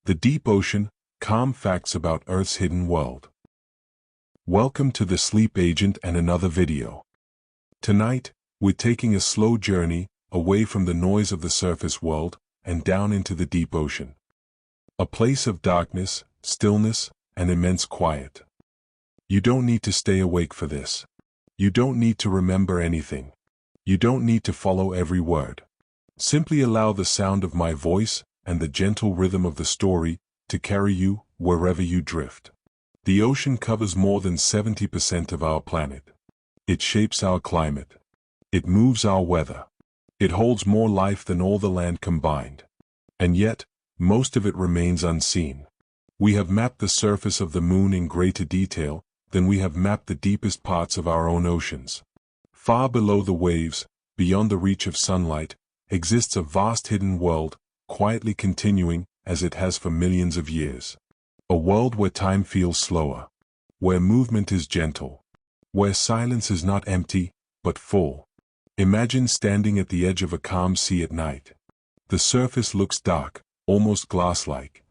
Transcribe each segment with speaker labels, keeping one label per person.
Speaker 1: The deep ocean, calm facts about Earth's hidden world. Welcome to the Sleep Agent and another video. Tonight, we're taking a slow journey away from the noise of the surface world and down into the deep ocean. A place of darkness, stillness, and immense quiet. You don't need to stay awake for this. You don't need to remember anything. You don't need to follow every word. Simply allow the sound of my voice and the gentle rhythm of the story to carry you wherever you drift. The ocean covers more than 70% of our planet. It shapes our climate. It moves our weather. It holds more life than all the land combined. And yet, most of it remains unseen. We have mapped the surface of the moon in greater detail than we have mapped the deepest parts of our own oceans. Far below the waves, beyond the reach of sunlight, exists a vast hidden world, quietly continuing as it has for millions of years. A world where time feels slower, where movement is gentle, where silence is not empty, but full. Imagine standing at the edge of a calm sea at night. The surface looks dark, almost glass-like.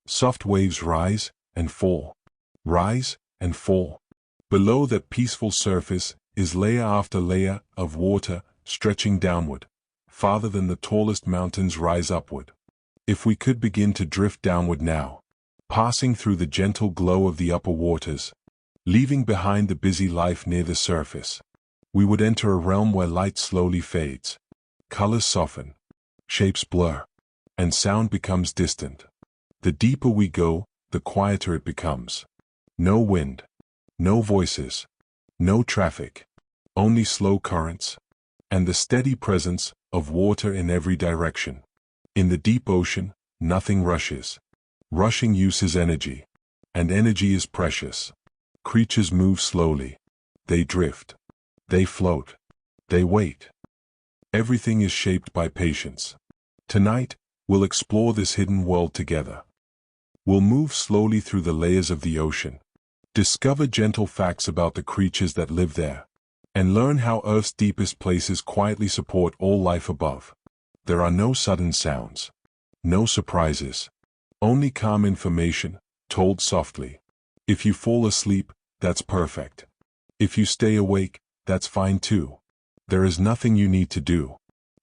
Speaker 1: Soft waves rise and fall, rise and fall. Below that peaceful surface is layer after layer of water stretching downward, farther than the tallest mountains rise upward. If we could begin to drift downward now, passing through the gentle glow of the upper waters, leaving behind the busy life near the surface, we would enter a realm where light slowly fades, colors soften, shapes blur, and sound becomes distant. The deeper we go, the quieter it becomes. No wind, no voices, no traffic, only slow currents, and the steady presence of water in every direction. In the deep ocean, nothing rushes. Rushing uses energy, and energy is precious. Creatures move slowly. They drift. They float. They wait. Everything is shaped by patience. Tonight, we'll explore this hidden world together. We'll move slowly through the layers of the ocean, discover gentle facts about the creatures that live there, and learn how Earth's deepest places quietly support all life above. There are no sudden sounds, no surprises, only calm information, told softly. If you fall asleep, that's perfect. If you stay awake, that's fine too. There is nothing you need to do,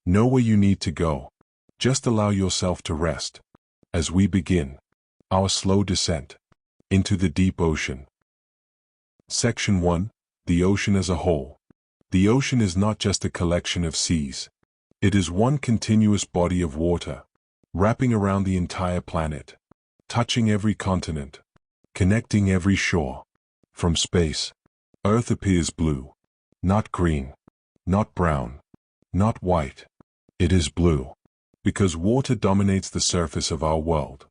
Speaker 1: nowhere you need to go. Just allow yourself to rest. As we begin our slow descent into the deep ocean. Section 1. The ocean as a whole. The ocean is not just a collection of seas. It is one continuous body of water, wrapping around the entire planet, touching every continent, connecting every shore. From space, Earth appears blue, not green, not brown, not white. It is blue, because water dominates the surface of our world.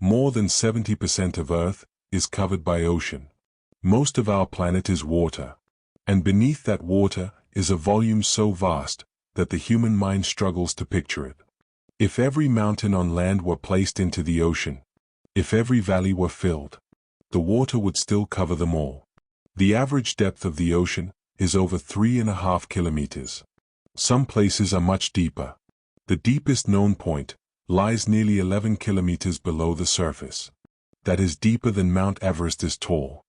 Speaker 1: More than 70% of Earth is covered by ocean. Most of our planet is water, and beneath that water is a volume so vast that the human mind struggles to picture it. If every mountain on land were placed into the ocean, if every valley were filled, the water would still cover them all. The average depth of the ocean is over 3.5 kilometers. Some places are much deeper. The deepest known point lies nearly 11 kilometers below the surface. That is deeper than Mount Everest is tall.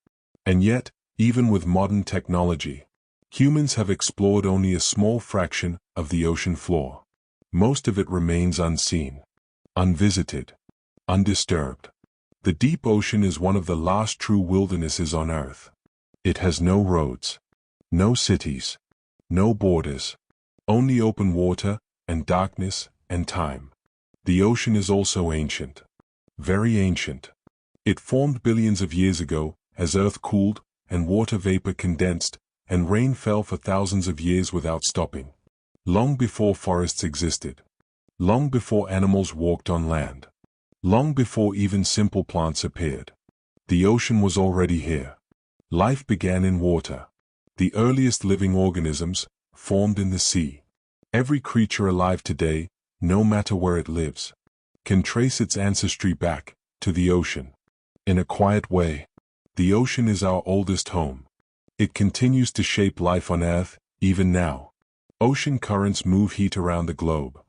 Speaker 1: And yet, even with modern technology, humans have explored only a small fraction of the ocean floor. Most of it remains unseen, unvisited, undisturbed. The deep ocean is one of the last true wildernesses on Earth. It has no roads, no cities, no borders, only open water and darkness and time. The ocean is also ancient, very ancient. It formed billions of years ago as Earth cooled and water vapor condensed and rain fell for thousands of years without stopping. Long before forests existed. Long before animals walked on land. Long before even simple plants appeared. The ocean was already here. Life began in water. The earliest living organisms formed in the sea. Every creature alive today, no matter where it lives, can trace its ancestry back to the ocean. In a quiet way, the ocean is our oldest home. It continues to shape life on Earth, even now. Ocean currents move heat around the globe,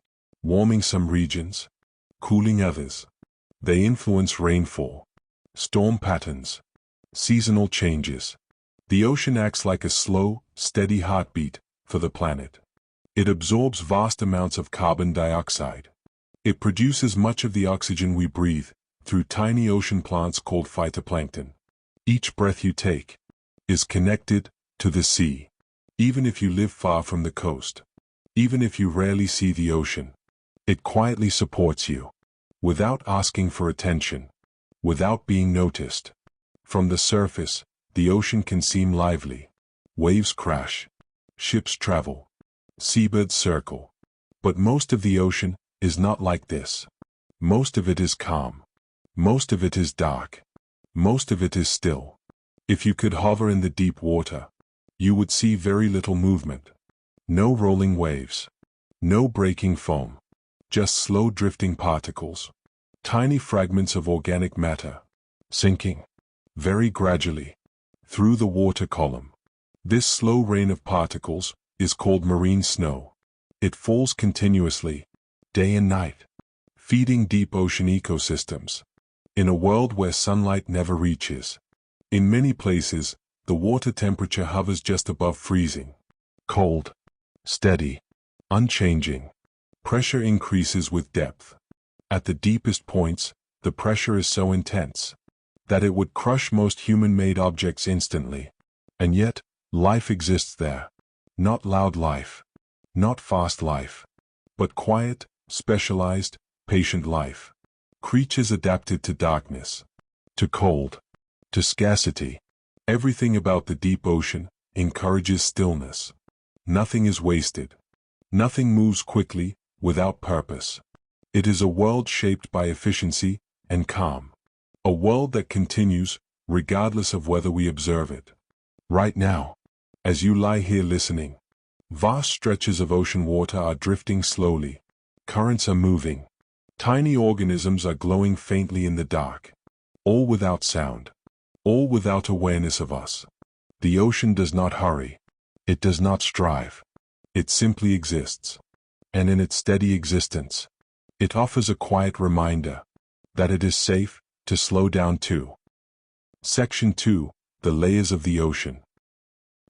Speaker 1: warming some regions, cooling others. They influence rainfall, storm patterns, seasonal changes. The ocean acts like a slow, steady heartbeat for the planet. It absorbs vast amounts of carbon dioxide. It produces much of the oxygen we breathe through tiny ocean plants called phytoplankton. Each breath you take is connected to the sea. Even if you live far from the coast, even if you rarely see the ocean, it quietly supports you, without asking for attention, without being noticed. From the surface, the ocean can seem lively. Waves crash, ships travel, seabirds circle. But most of the ocean is not like this. Most of it is calm. Most of it is dark. Most of it is still. If you could hover in the deep water, you would see very little movement. No rolling waves. No breaking foam. Just slow drifting particles. Tiny fragments of organic matter. Sinking. Very gradually. Through the water column. This slow rain of particles is called marine snow. It falls continuously, day and night, feeding deep ocean ecosystems. In a world where sunlight never reaches. In many places, the water temperature hovers just above freezing. Cold, steady, unchanging. Pressure increases with depth. At the deepest points, the pressure is so intense that it would crush most human-made objects instantly. And yet, life exists there. Not loud life, not fast life, but quiet, specialized, patient life. Creatures adapted to darkness, to cold, to scarcity. Everything about the deep ocean encourages stillness. Nothing is wasted. Nothing moves quickly, without purpose. It is a world shaped by efficiency and calm. A world that continues, regardless of whether we observe it. Right now, as you lie here listening, vast stretches of ocean water are drifting slowly. Currents are moving. Tiny organisms are glowing faintly in the dark. All without sound. All without awareness of us. The ocean does not hurry. It does not strive. It simply exists. And in its steady existence, it offers a quiet reminder that it is safe to slow down too. Section 2. The layers of the ocean.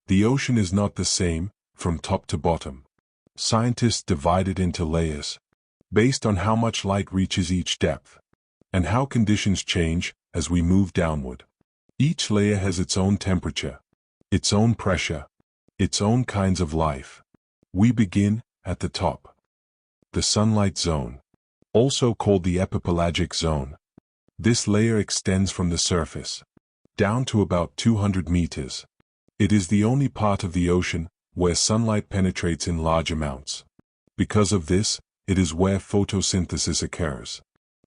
Speaker 1: The ocean is not the same from top to bottom. Scientists divide it into layers, based on how much light reaches each depth, and how conditions change as we move downward. Each layer has its own temperature, its own pressure, its own kinds of life. We begin at the top. The sunlight zone, also called the epipelagic zone. This layer extends from the surface, down to about 200 meters. It is the only part of the ocean where sunlight penetrates in large amounts. Because of this, it is where photosynthesis occurs.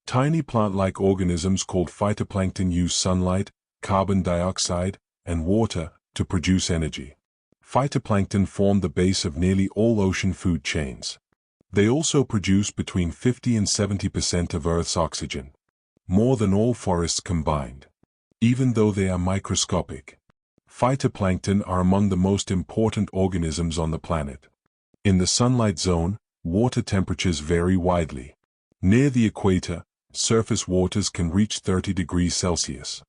Speaker 1: Tiny plant-like organisms called phytoplankton use sunlight, carbon dioxide, and water to produce energy. Phytoplankton form the base of nearly all ocean food chains. They also produce between 50 and 70% of Earth's oxygen, more than all forests combined. Even though they are microscopic, phytoplankton are among the most important organisms on the planet. In the sunlight zone, water temperatures vary widely. Near the equator, surface waters can reach 30 degrees Celsius.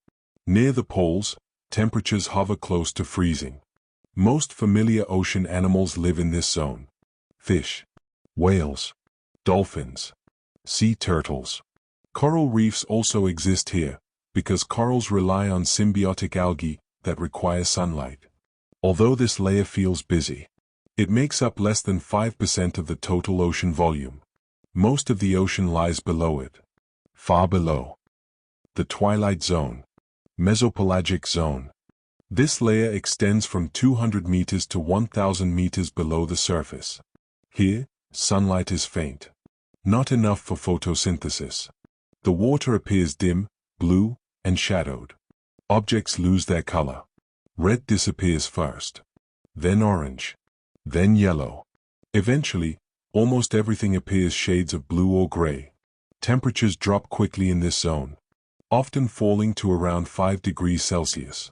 Speaker 1: Near the poles, temperatures hover close to freezing. Most familiar ocean animals live in this zone. Fish, whales, dolphins, sea turtles. Coral reefs also exist here, because corals rely on symbiotic algae that require sunlight. Although this layer feels busy, it makes up less than 5% of the total ocean volume. Most of the ocean lies below it. Far below. The twilight zone. Mesopelagic zone. This layer extends from 200 meters to 1,000 meters below the surface. Here, sunlight is faint. Not enough for photosynthesis. The water appears dim, blue, and shadowed. Objects lose their color. Red disappears first. Then orange. Then yellow. Eventually, almost everything appears shades of blue or gray. Temperatures drop quickly in this zone, often falling to around 5 degrees Celsius.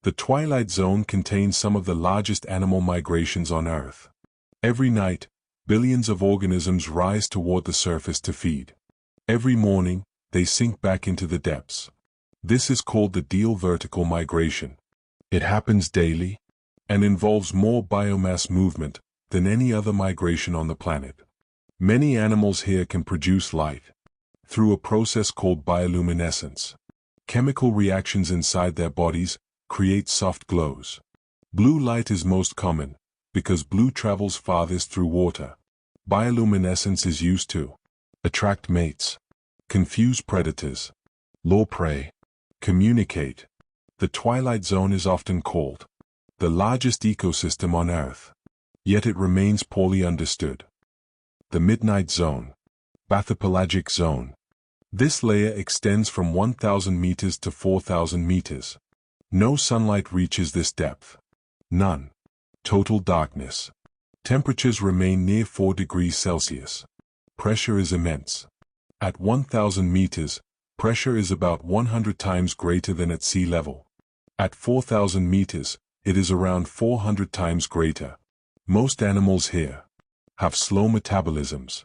Speaker 1: The twilight zone contains some of the largest animal migrations on Earth. Every night, billions of organisms rise toward the surface to feed. Every morning, they sink back into the depths. This is called the diel vertical migration. It happens daily and involves more biomass movement than any other migration on the planet. Many animals here can produce light through a process called bioluminescence. Chemical reactions inside their bodies create soft glows. Blue light is most common because blue travels farthest through water. Bioluminescence is used to attract mates, confuse predators, lure prey, communicate. The twilight zone is often called the largest ecosystem on Earth, yet it remains poorly understood. The midnight zone, bathypelagic zone. This layer extends from 1,000 meters to 4,000 meters. No sunlight reaches this depth. None. Total darkness. Temperatures remain near 4 degrees Celsius. Pressure is immense. At 1,000 meters, pressure is about 100 times greater than at sea level. At 4,000 meters, it is around 400 times greater. Most animals here have slow metabolisms,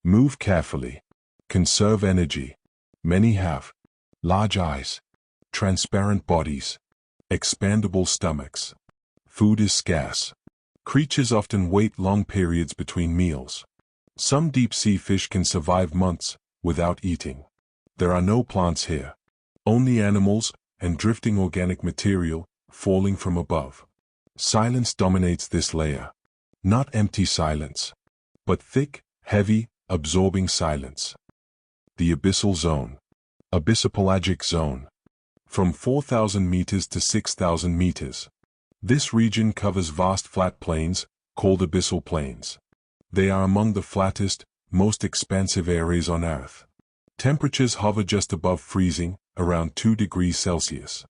Speaker 1: move carefully, conserve energy. Many have large eyes, transparent bodies, expandable stomachs. Food is scarce. Creatures often wait long periods between meals. Some deep-sea fish can survive months without eating. There are no plants here, only animals and drifting organic material falling from above. Silence dominates this layer. Not empty silence, but thick, heavy, absorbing silence. The abyssal zone. Abyssopelagic zone. From 4,000 meters to 6,000 meters. This region covers vast flat plains, called abyssal plains. They are among the flattest, most expansive areas on Earth. Temperatures hover just above freezing, around 2 degrees Celsius.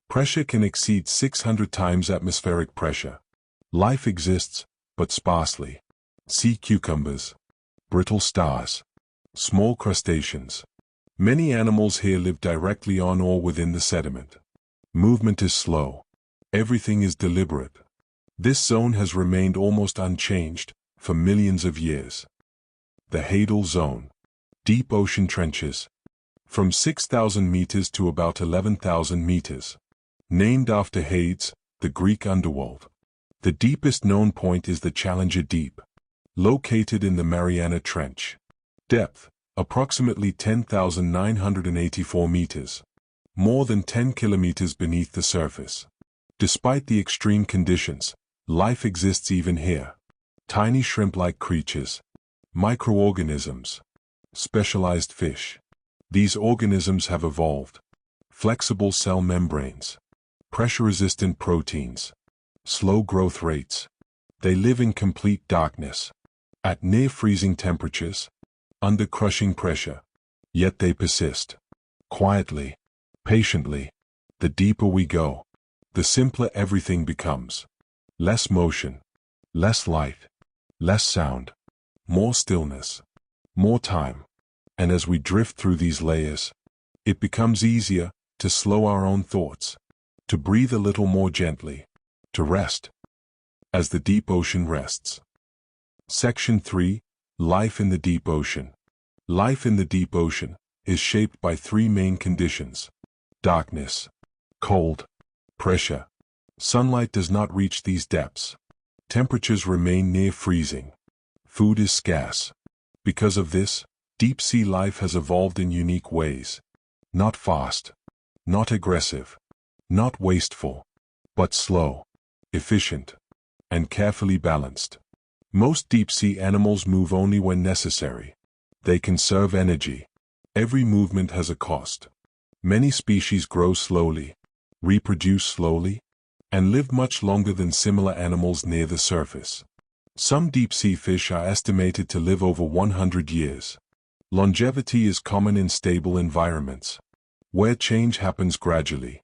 Speaker 1: Pressure can exceed 600 times atmospheric pressure. Life exists, but sparsely. Sea cucumbers, brittle stars, small crustaceans. Many animals here live directly on or within the sediment. Movement is slow. Everything is deliberate. This zone has remained almost unchanged for millions of years. The hadal zone. Deep ocean trenches. From 6,000 meters to about 11,000 meters. Named after Hades, the Greek underworld. The deepest known point is the Challenger Deep, located in the Mariana Trench. Depth, approximately 10,984 meters. More than 10 kilometers beneath the surface. Despite the extreme conditions, life exists even here. Tiny shrimp-like creatures, microorganisms, specialized fish. These organisms have evolved flexible cell membranes, pressure-resistant proteins, slow growth rates. They live in complete darkness, at near-freezing temperatures, under crushing pressure. Yet they persist. Quietly, patiently. The deeper we go, the simpler everything becomes. Less motion, less light, less sound, more stillness, more time. And as we drift through these layers, it becomes easier to slow our own thoughts, to breathe a little more gently, to rest. As the deep ocean rests. Section 3. Life in the deep ocean. Life in the deep ocean is shaped by 3 main conditions: darkness, cold, pressure. Sunlight does not reach these depths. Temperatures remain near freezing. Food is scarce. Because of this, deep-sea life has evolved in unique ways. Not fast, not aggressive, not wasteful, but slow, efficient, and carefully balanced. Most deep-sea animals move only when necessary. They conserve energy. Every movement has a cost. Many species grow slowly, reproduce slowly, and live much longer than similar animals near the surface. Some deep-sea fish are estimated to live over 100 years. Longevity is common in stable environments, where change happens gradually.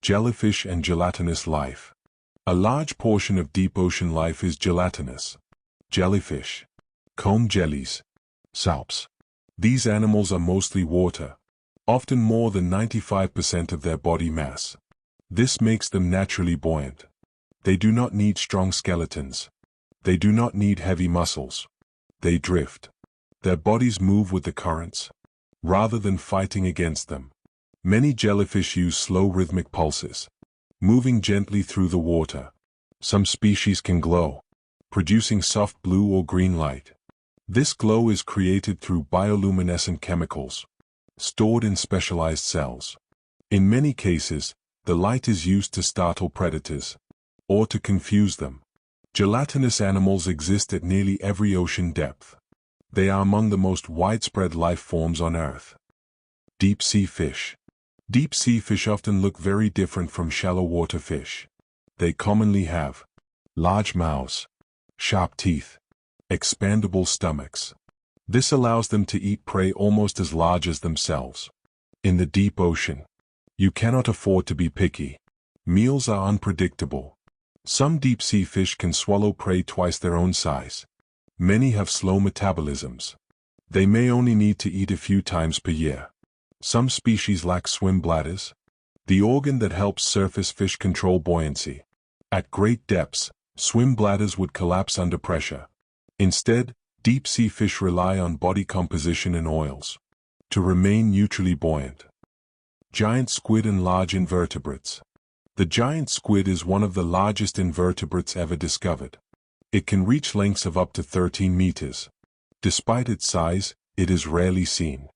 Speaker 1: Jellyfish and gelatinous life. A large portion of deep ocean life is gelatinous. Jellyfish, comb jellies, salps. These animals are mostly water, often more than 95% of their body mass. This makes them naturally buoyant. They do not need strong skeletons. They do not need heavy muscles. They drift. Their bodies move with the currents. rather than fighting against them. Many jellyfish use slow rhythmic pulses, moving gently through the water. Some species can glow, producing soft blue or green light. This glow is created through bioluminescent chemicals, stored in specialized cells. In many cases, the light is used to startle predators, or to confuse them. Gelatinous animals exist at nearly every ocean depth. They are among the most widespread life forms on Earth. Deep-sea fish. Deep-sea fish often look very different from shallow water fish. They commonly have large mouths, sharp teeth, expandable stomachs. This allows them to eat prey almost as large as themselves. In the deep ocean, you cannot afford to be picky. Meals are unpredictable. Some deep-sea fish can swallow prey twice their own size. Many have slow metabolisms. They may only need to eat a few times per year. Some species lack swim bladders, the organ that helps surface fish control buoyancy. At great depths, swim bladders would collapse under pressure. Instead, deep-sea fish rely on body composition and oils to remain neutrally buoyant. Giant squid and large invertebrates. The giant squid is one of the largest invertebrates ever discovered. It can reach lengths of up to 13 meters. Despite its size, it is rarely seen.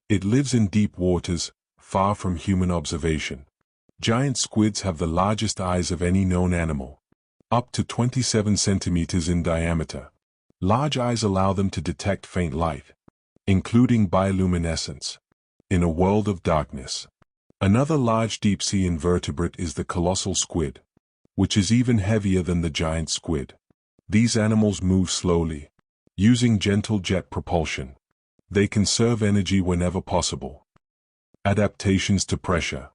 Speaker 1: It lives in deep waters, far from human observation. Giant squids have the largest eyes of any known animal, up to 27 centimeters in diameter. Large eyes allow them to detect faint light, including bioluminescence, in a world of darkness. Another large deep-sea invertebrate is the colossal squid, which is even heavier than the giant squid. These animals move slowly, using gentle jet propulsion. They conserve energy whenever possible. Adaptations to pressure.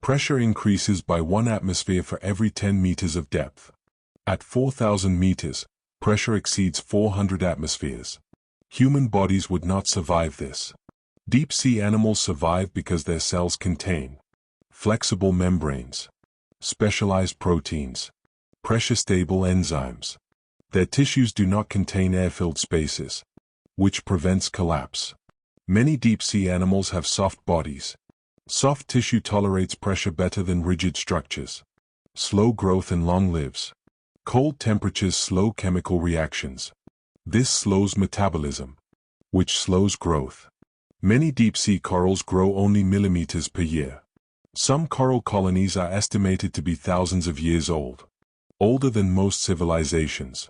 Speaker 1: Pressure increases by 1 atmosphere for every 10 meters of depth. At 4,000 meters, pressure exceeds 400 atmospheres. Human bodies would not survive this. Deep-sea animals survive because their cells contain flexible membranes, specialized proteins, pressure-stable enzymes. Their tissues do not contain air-filled spaces, which prevents collapse. Many deep-sea animals have soft bodies. Soft tissue tolerates pressure better than rigid structures. Slow growth and long lives. Cold temperatures slow chemical reactions. This slows metabolism, which slows growth. Many deep-sea corals grow only millimeters per year. Some coral colonies are estimated to be thousands of years old. Older than most civilizations.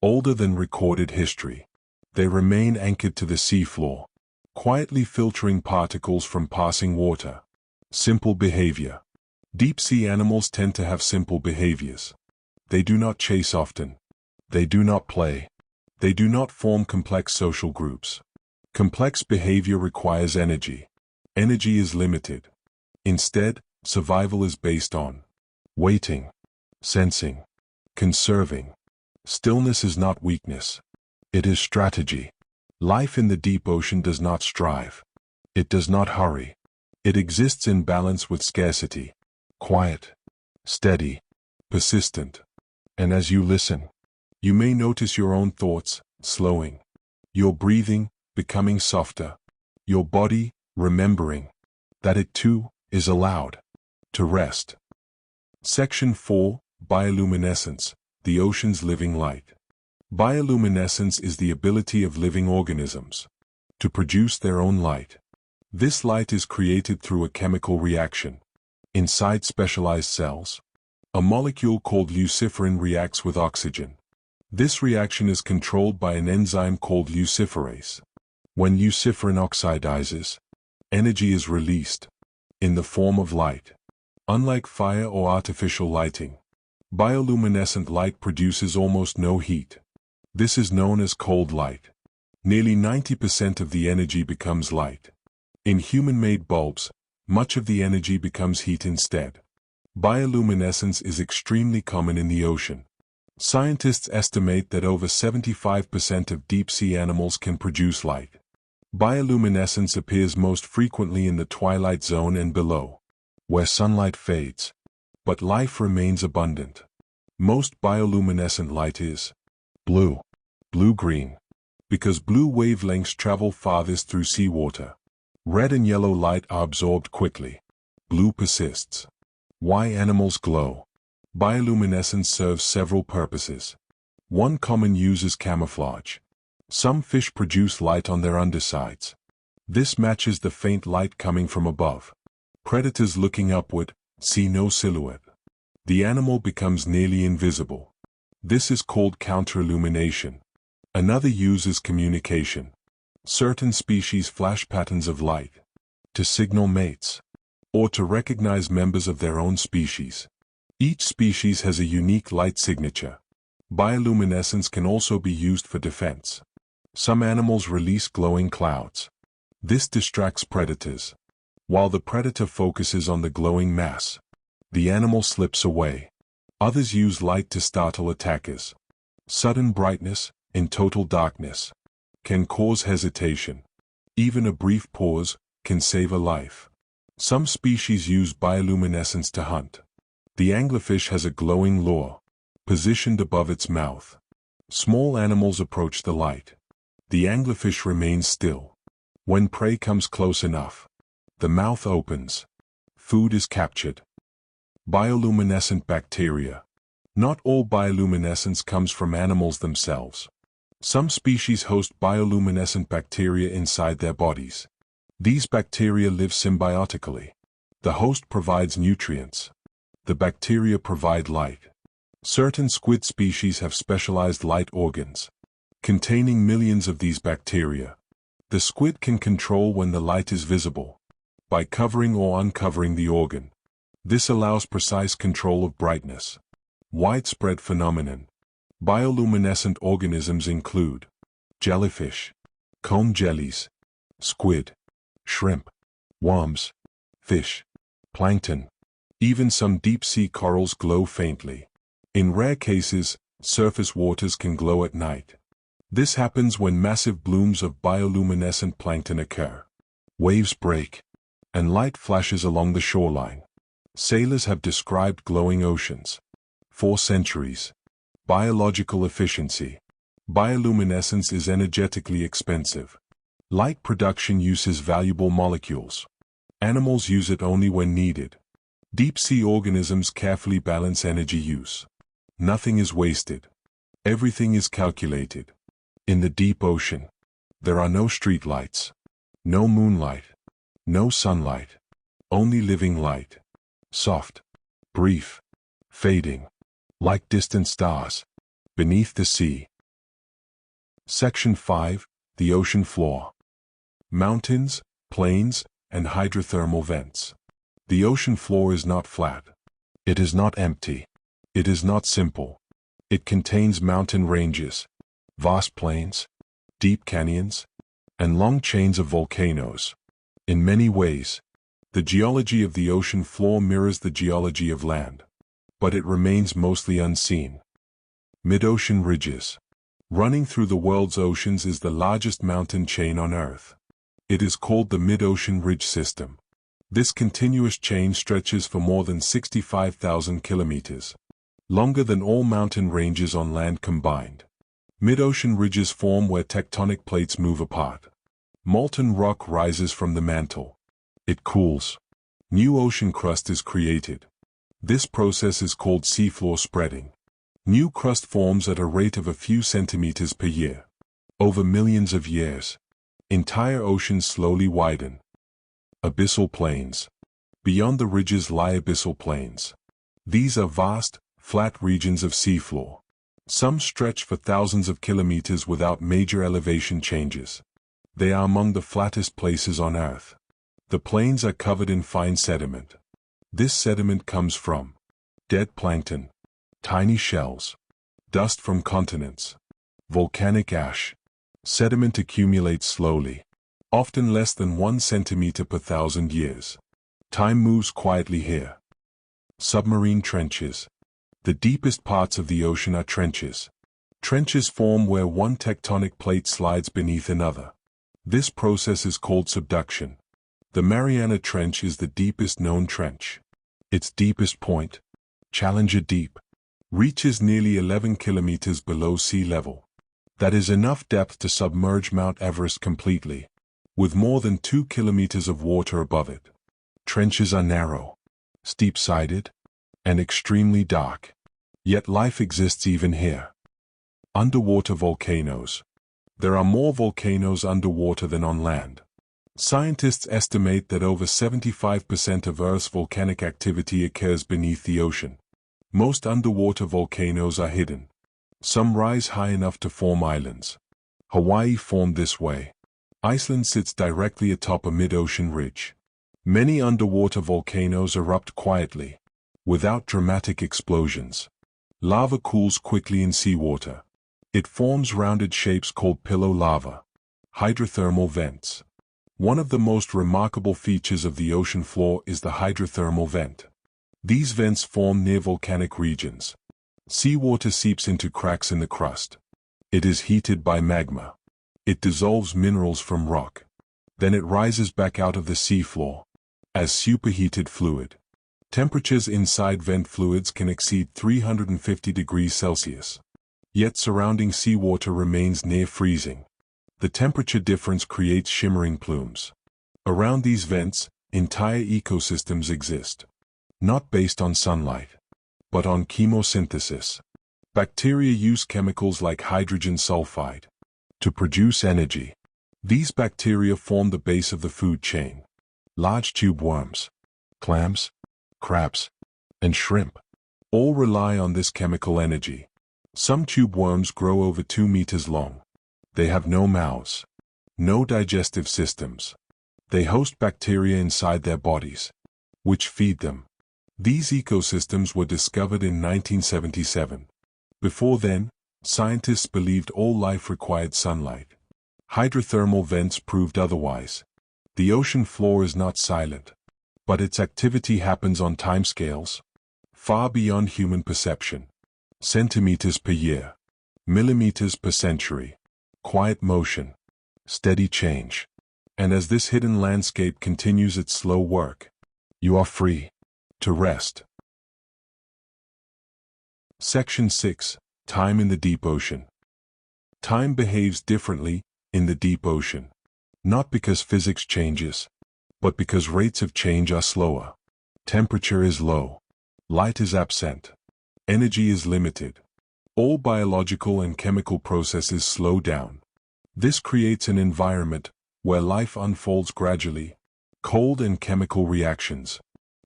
Speaker 1: Older than recorded history. They remain anchored to the seafloor, quietly filtering particles from passing water. Simple behavior. Deep-sea animals tend to have simple behaviors. They do not chase often. They do not play. They do not form complex social groups. Complex behavior requires energy. Energy is limited. Instead, survival is based on waiting, sensing, conserving. Stillness is not weakness. It is strategy. Life in the deep ocean does not strive. It does not hurry. It exists in balance with scarcity. Quiet, steady, persistent. And as you listen, you may notice your own thoughts slowing, your breathing becoming softer, your body remembering that it too is allowed to rest. Section 4, Bioluminescence, the ocean's living light. Bioluminescence is the ability of living organisms to produce their own light. This light is created through a chemical reaction. Inside specialized cells, a molecule called luciferin reacts with oxygen. This reaction is controlled by an enzyme called luciferase. When luciferin oxidizes, energy is released in the form of light. Unlike fire or artificial lighting, bioluminescent light produces almost no heat. This is known as cold light. Nearly 90% of the energy becomes light. In human-made bulbs, much of the energy becomes heat instead. Bioluminescence is extremely common in the ocean. Scientists estimate that over 75% of deep-sea animals can produce light. Bioluminescence appears most frequently in the twilight zone and below, where sunlight fades, but life remains abundant. Most bioluminescent light is blue, blue-green, because blue wavelengths travel farthest through seawater. Red and yellow light are absorbed quickly. Blue persists. Why animals glow. Bioluminescence serves several purposes. One common use is camouflage. Some fish produce light on their undersides. This matches the faint light coming from above. Predators looking upward see no silhouette. The animal becomes nearly invisible. This is called counterillumination. Another use is communication. Certain species flash patterns of light to signal mates or to recognize members of their own species. Each species has a unique light signature. Bioluminescence can also be used for defense. Some animals release glowing clouds. This distracts predators. While the predator focuses on the glowing mass, the animal slips away. Others use light to startle attackers. Sudden brightness, in total darkness, can cause hesitation. Even a brief pause can save a life. Some species use bioluminescence to hunt. The anglerfish has a glowing lure positioned above its mouth. Small animals approach the light. The anglerfish remains still. When prey comes close enough, the mouth opens. Food is captured. Bioluminescent bacteria. Not all bioluminescence comes from animals themselves. Some species host bioluminescent bacteria inside their bodies. These bacteria live symbiotically. The host provides nutrients. The bacteria provide light. Certain squid species have specialized light organs containing millions of these bacteria. The squid can control when the light is visible by covering or uncovering the organ. This allows precise control of brightness. Widespread phenomenon. Bioluminescent organisms include jellyfish, comb jellies, squid, shrimp, worms, fish, plankton. Even some deep-sea corals glow faintly. In rare cases, surface waters can glow at night. This happens when massive blooms of bioluminescent plankton occur. Waves break, and light flashes along the shoreline. Sailors have described glowing oceans for centuries. Biological efficiency. Bioluminescence is energetically expensive. Light production uses valuable molecules. Animals use it only when needed. Deep-sea organisms carefully balance energy use. Nothing is wasted. Everything is calculated. In the deep ocean, there are no street lights, no moonlight, no sunlight, only living light. Soft, brief, fading, like distant stars, beneath the sea. Section 5. The ocean floor. Mountains, plains, and hydrothermal vents. The ocean floor is not flat. It is not empty. It is not simple. It contains mountain ranges, vast plains, deep canyons, and long chains of volcanoes. In many ways, the geology of the ocean floor mirrors the geology of land, but it remains mostly unseen. Mid-ocean ridges. Running through the world's oceans is the largest mountain chain on Earth. It is called the Mid-Ocean Ridge System. This continuous chain stretches for more than 65,000 kilometers, longer than all mountain ranges on land combined. Mid-ocean ridges form where tectonic plates move apart. Molten rock rises from the mantle. It cools. New ocean crust is created. This process is called seafloor spreading. New crust forms at a rate of a few centimeters per year. Over millions of years, entire oceans slowly widen. Abyssal plains. Beyond the ridges lie abyssal plains. These are vast, flat regions of seafloor. Some stretch for thousands of kilometers without major elevation changes. They are among the flattest places on Earth. The plains are covered in fine sediment. This sediment comes from dead plankton, tiny shells, dust from continents, volcanic ash. Sediment accumulates slowly, often less than 1 centimeter per 1,000 years. Time moves quietly here. Submarine trenches. The deepest parts of the ocean are trenches. Trenches form where one tectonic plate slides beneath another. This process is called subduction. The Mariana Trench is the deepest known trench. Its deepest point, Challenger Deep, reaches nearly 11 kilometers below sea level. That is enough depth to submerge Mount Everest completely. with more than 2 kilometers of water above it. Trenches are narrow, steep-sided, and extremely dark. Yet life exists even here. Underwater volcanoes. There are more volcanoes underwater than on land. Scientists estimate that over 75% of Earth's volcanic activity occurs beneath the ocean. Most underwater volcanoes are hidden. Some rise high enough to form islands. Hawaii formed this way. Iceland sits directly atop a mid-ocean ridge. Many underwater volcanoes erupt quietly, without dramatic explosions. Lava cools quickly in seawater. It forms rounded shapes called pillow lava, hydrothermal vents. One of the most remarkable features of the ocean floor is the hydrothermal vent. These vents form near volcanic regions. Seawater seeps into cracks in the crust. It is heated by magma. It dissolves minerals from rock. Then it rises back out of the seafloor as superheated fluid. Temperatures inside vent fluids can exceed 350 degrees Celsius. Yet surrounding seawater remains near freezing. The temperature difference creates shimmering plumes. Around these vents, entire ecosystems exist. Not based on sunlight, but on chemosynthesis. Bacteria use chemicals like hydrogen sulfide to produce energy. These bacteria form the base of the food chain. Large tube worms, clams, crabs, and shrimp all rely on this chemical energy. Some tube worms grow over 2 meters long. They have no mouths, no digestive systems. They host bacteria inside their bodies, which feed them. These ecosystems were discovered in 1977. Before then, scientists believed all life required sunlight. Hydrothermal vents proved otherwise. The ocean floor is not silent, but its activity happens on timescales far beyond human perception. Centimeters per year, millimeters per century, quiet motion, steady change. And as this hidden landscape continues its slow work, you are free to rest. Section 6. Time in the deep ocean. Time behaves differently in the deep ocean, not because physics changes, but because rates of change are slower. Temperature is low, light is absent, energy is limited. All biological and chemical processes slow down. This creates an environment where life unfolds gradually. Cold and chemical reactions.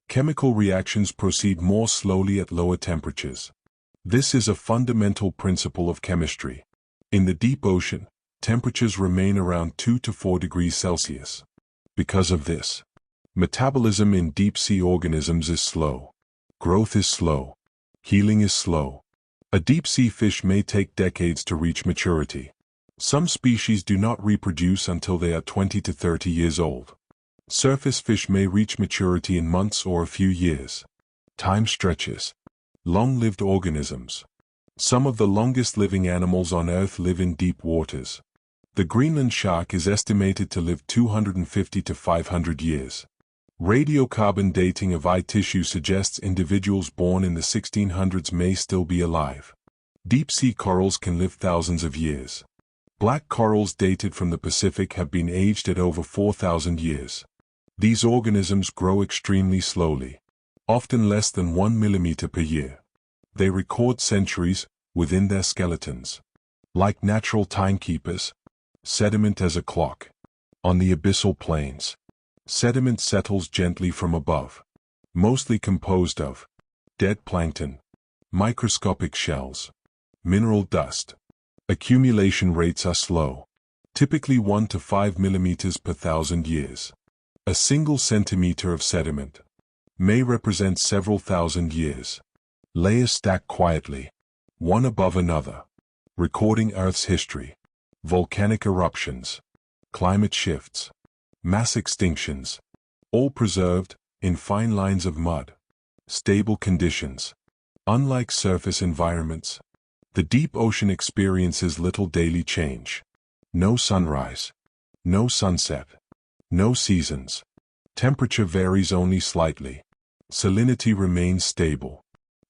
Speaker 1: Chemical reactions proceed more slowly at lower temperatures. This is a fundamental principle of chemistry. In the deep ocean, temperatures remain around 2 to 4 degrees Celsius. Because of this, metabolism in deep-sea organisms is slow. Growth is slow. Healing is slow. A deep-sea fish may take decades to reach maturity. Some species do not reproduce until they are 20 to 30 years old. Surface fish may reach maturity in months or a few years. Time stretches. Long-lived organisms. Some of the longest-living animals on Earth live in deep waters. The Greenland shark is estimated to live 250 to 500 years. Radiocarbon dating of eye tissue suggests individuals born in the 1600s may still be alive. Deep-sea corals can live thousands of years. Black corals dated from the Pacific have been aged at over 4,000 years. These organisms grow extremely slowly, often less than 1 millimeter per year. They record centuries within their skeletons. Like natural timekeepers, sediment as a clock. On the abyssal plains, sediment settles gently from above, mostly composed of dead plankton, microscopic shells, mineral dust. Accumulation rates are slow, typically 1 to 5 millimeters per thousand years. A single centimeter of sediment may represent several thousand years. Layers stack quietly, one above another, recording Earth's history. Volcanic eruptions, climate shifts, mass extinctions, all preserved in fine lines of mud. Stable conditions. Unlike surface environments, the deep ocean experiences little daily change. No sunrise, no sunset, no seasons. Temperature varies only slightly. Salinity remains stable.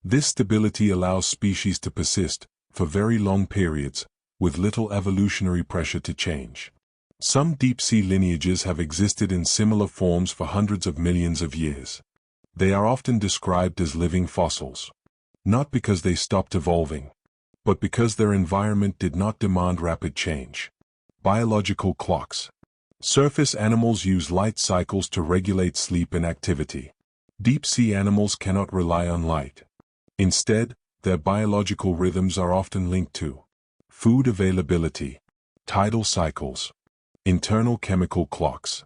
Speaker 1: This stability allows species to persist for very long periods, with little evolutionary pressure to change. Some deep-sea lineages have existed in similar forms for hundreds of millions of years. They are often described as living fossils, not because they stopped evolving, but because their environment did not demand rapid change. Biological clocks. Surface animals use light cycles to regulate sleep and activity. Deep-sea animals cannot rely on light. Instead, their biological rhythms are often linked to food availability, tidal cycles, internal chemical clocks.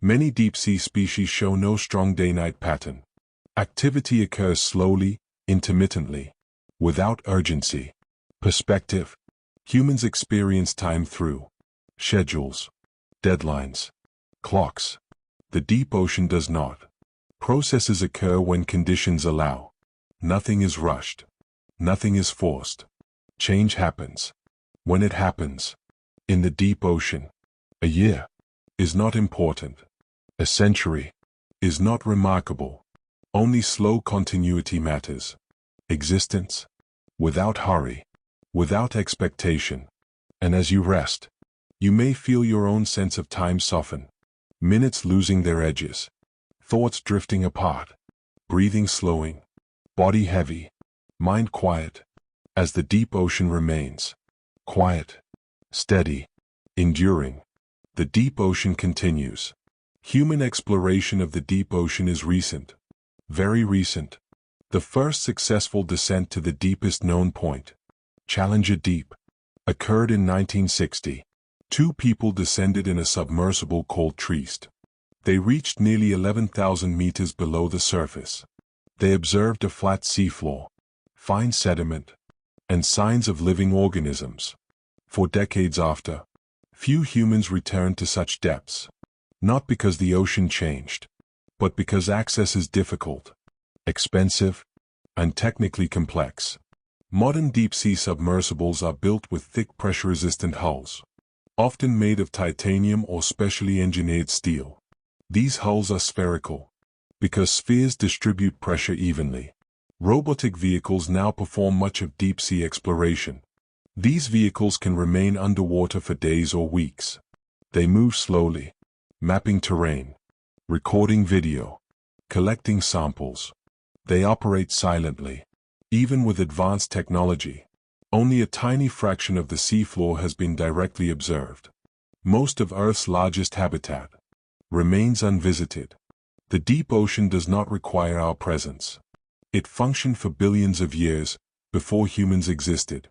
Speaker 1: Many deep-sea species show no strong day-night pattern. Activity occurs slowly, intermittently, without urgency. Perspective. Humans experience time through schedules, deadlines, clocks. The deep ocean does not. Processes occur when conditions allow. Nothing is rushed. Nothing is forced. Change happens. When it happens, in the deep ocean, a year is not important. A century is not remarkable. Only slow continuity matters. Existence, without hurry, without expectation. And as you rest, you may feel your own sense of time soften. Minutes losing their edges. Thoughts drifting apart. Breathing slowing. Body heavy. Mind quiet. As the deep ocean remains. Quiet. Steady. Enduring. The deep ocean continues. Human exploration of the deep ocean is recent. Very recent. The first successful descent to the deepest known point, Challenger Deep, occurred in 1960. 2 people descended in a submersible called Trieste. They reached nearly 11,000 meters below the surface. They observed a flat seafloor, fine sediment, and signs of living organisms. For decades after, few humans returned to such depths. Not because the ocean changed, but because access is difficult, expensive, and technically complex. Modern deep-sea submersibles are built with thick pressure-resistant hulls, often made of titanium or specially engineered steel. These hulls are spherical, because spheres distribute pressure evenly. Robotic vehicles now perform much of deep-sea exploration. These vehicles can remain underwater for days or weeks. They move slowly, mapping terrain, recording video, collecting samples. They operate silently. Even with advanced technology, only a tiny fraction of the seafloor has been directly observed. Most of Earth's largest habitat remains unvisited. The deep ocean does not require our presence. It functioned for billions of years before humans existed.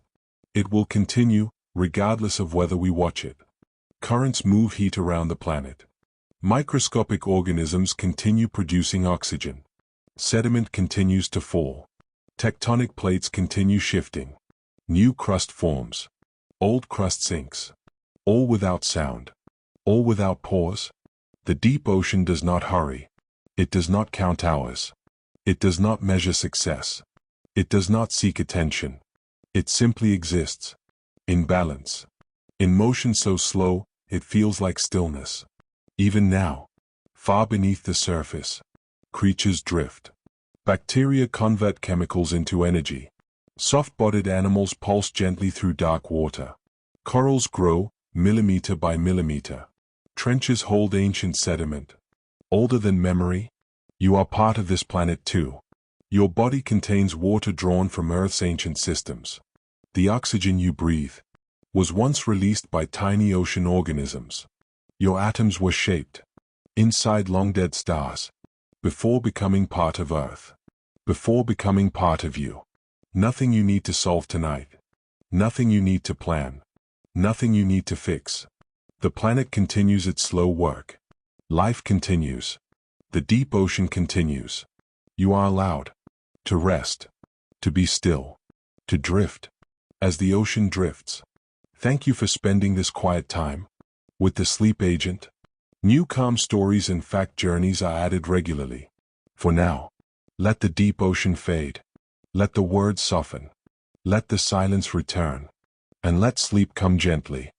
Speaker 1: It will continue, regardless of whether we watch it. Currents move heat around the planet. Microscopic organisms continue producing oxygen. Sediment continues to fall. Tectonic plates continue shifting. New crust forms. Old crust sinks. All without sound. All without pause. The deep ocean does not hurry. It does not count hours. It does not measure success. It does not seek attention. It simply exists. In balance. In motion so slow, it feels like stillness. Even now, far beneath the surface, creatures drift. Bacteria convert chemicals into energy. Soft-bodied animals pulse gently through dark water. Corals grow, millimeter by millimeter. Trenches hold ancient sediment. Older than memory, you are part of this planet too. Your body contains water drawn from Earth's ancient systems. The oxygen you breathe was once released by tiny ocean organisms. Your atoms were shaped inside long-dead stars before becoming part of Earth, before becoming part of you. Nothing you need to solve tonight. Nothing you need to plan. Nothing you need to fix. The planet continues its slow work. Life continues. The deep ocean continues. You are allowed to rest, to be still, to drift, as the ocean drifts. Thank you for spending this quiet time with the Sleep Agent. New calm stories and fact journeys are added regularly. For now, let the deep ocean fade. Let the words soften. Let the silence return. And let sleep come gently.